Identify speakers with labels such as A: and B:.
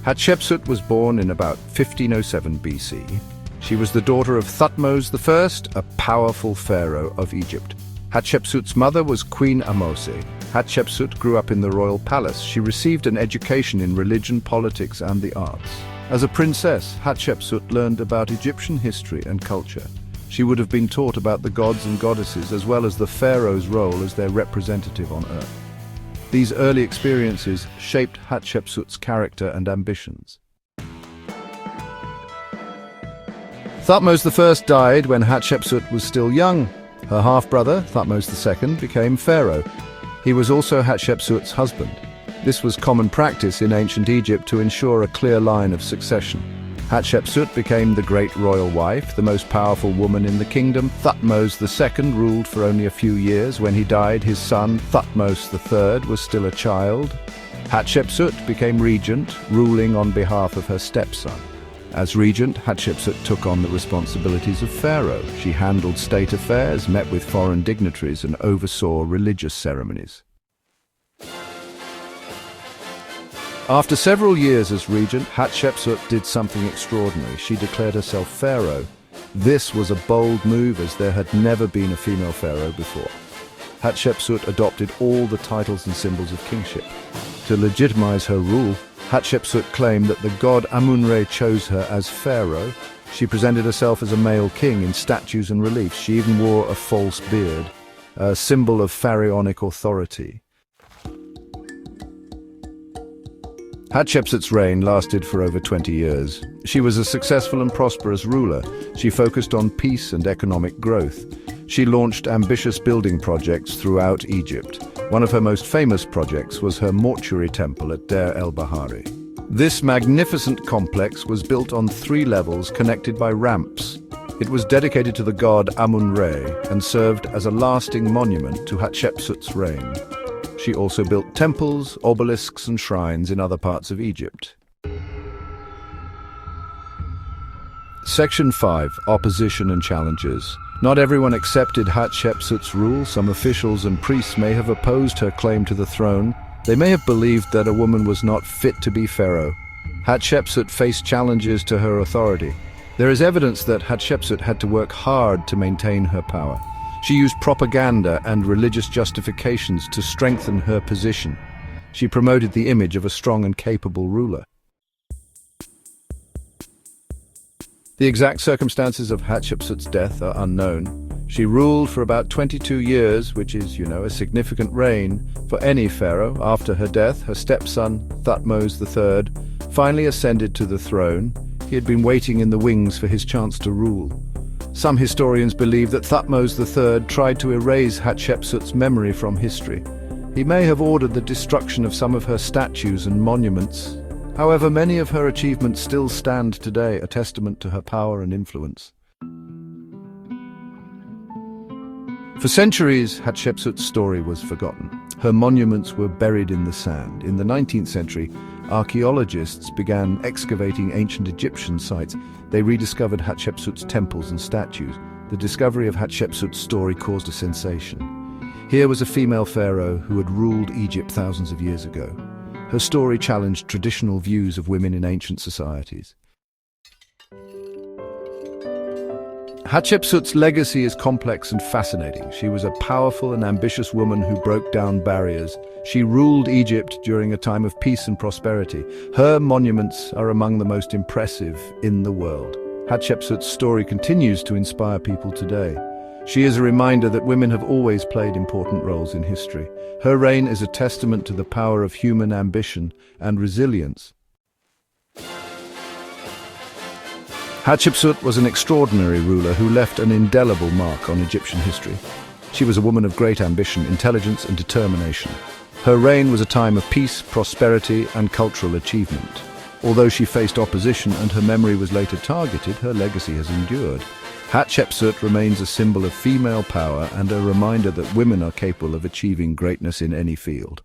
A: Hatshepsut was born in about 1507 BC. She was the daughter of Thutmose I, a powerful pharaoh of Egypt. Hatshepsut's mother was Queen Ahmose. Hatshepsut grew up in the royal palace. She received an education in religion, politics, and the arts. As a princess, Hatshepsut learned about Egyptian history and culture. She would have been taught about the gods and goddesses as well as the pharaoh's role as their representative on earth. These early experiences shaped Hatshepsut's character and ambitions. Thutmose I died when Hatshepsut was still young. Her half-brother, Thutmose II, became pharaoh. He was also Hatshepsut's husband. This was common practice in ancient Egypt to ensure a clear line of succession. Hatshepsut became the great royal wife, the most powerful woman in the kingdom. Thutmose II ruled for only a few years. When he died, his son, Thutmose III, was still a child. Hatshepsut became regent, ruling on behalf of her stepson. As regent, Hatshepsut took on the responsibilities of pharaoh. She handled state affairs, met with foreign dignitaries, and oversaw religious ceremonies. After several years as regent, Hatshepsut did something extraordinary. She declared herself pharaoh. This was a bold move, as there had never been a female pharaoh before. Hatshepsut adopted all the titles and symbols of kingship. To legitimize her rule, Hatshepsut claimed that the god Amun-Re chose her as pharaoh. She presented herself as a male king in statues and reliefs. She even wore a false beard, a symbol of pharaonic authority. Hatshepsut's reign lasted for over 20 years. She was a successful and prosperous ruler. She focused on peace and economic growth. She launched ambitious building projects throughout Egypt. One of her most famous projects was her mortuary temple at Deir el-Bahari. This magnificent complex was built on 3 levels connected by ramps. It was dedicated to the god Amun-Re and served as a lasting monument to Hatshepsut's reign. She also built temples, obelisks, and shrines in other parts of Egypt. Section 5. Opposition and challenges. Not everyone accepted Hatshepsut's rule. Some officials and priests may have opposed her claim to the throne. They may have believed that a woman was not fit to be pharaoh. Hatshepsut faced challenges to her authority. There is evidence that Hatshepsut had to work hard to maintain her power. She used propaganda and religious justifications to strengthen her position. She promoted the image of a strong and capable ruler. The exact circumstances of Hatshepsut's death are unknown. She ruled for about 22 years, which is, a significant reign for any pharaoh. After her death, her stepson, Thutmose III, finally ascended to the throne. He had been waiting in the wings for his chance to rule. Some historians believe that Thutmose III tried to erase Hatshepsut's memory from history. He may have ordered the destruction of some of her statues and monuments. However, many of her achievements still stand today, a testament to her power and influence. For centuries, Hatshepsut's story was forgotten. Her monuments were buried in the sand. In the 19th century, archaeologists began excavating ancient Egyptian sites. They rediscovered Hatshepsut's temples and statues. The discovery of Hatshepsut's story caused a sensation. Here was a female pharaoh who had ruled Egypt thousands of years ago. Her story challenged traditional views of women in ancient societies. Hatshepsut's legacy is complex and fascinating. She was a powerful and ambitious woman who broke down barriers. She ruled Egypt during a time of peace and prosperity. Her monuments are among the most impressive in the world. Hatshepsut's story continues to inspire people today. She is a reminder that women have always played important roles in history. Her reign is a testament to the power of human ambition and resilience. Hatshepsut was an extraordinary ruler who left an indelible mark on Egyptian history. She was a woman of great ambition, intelligence, and determination. Her reign was a time of peace, prosperity, and cultural achievement. Although she faced opposition and her memory was later targeted, her legacy has endured. Hatshepsut remains a symbol of female power and a reminder that women are capable of achieving greatness in any field.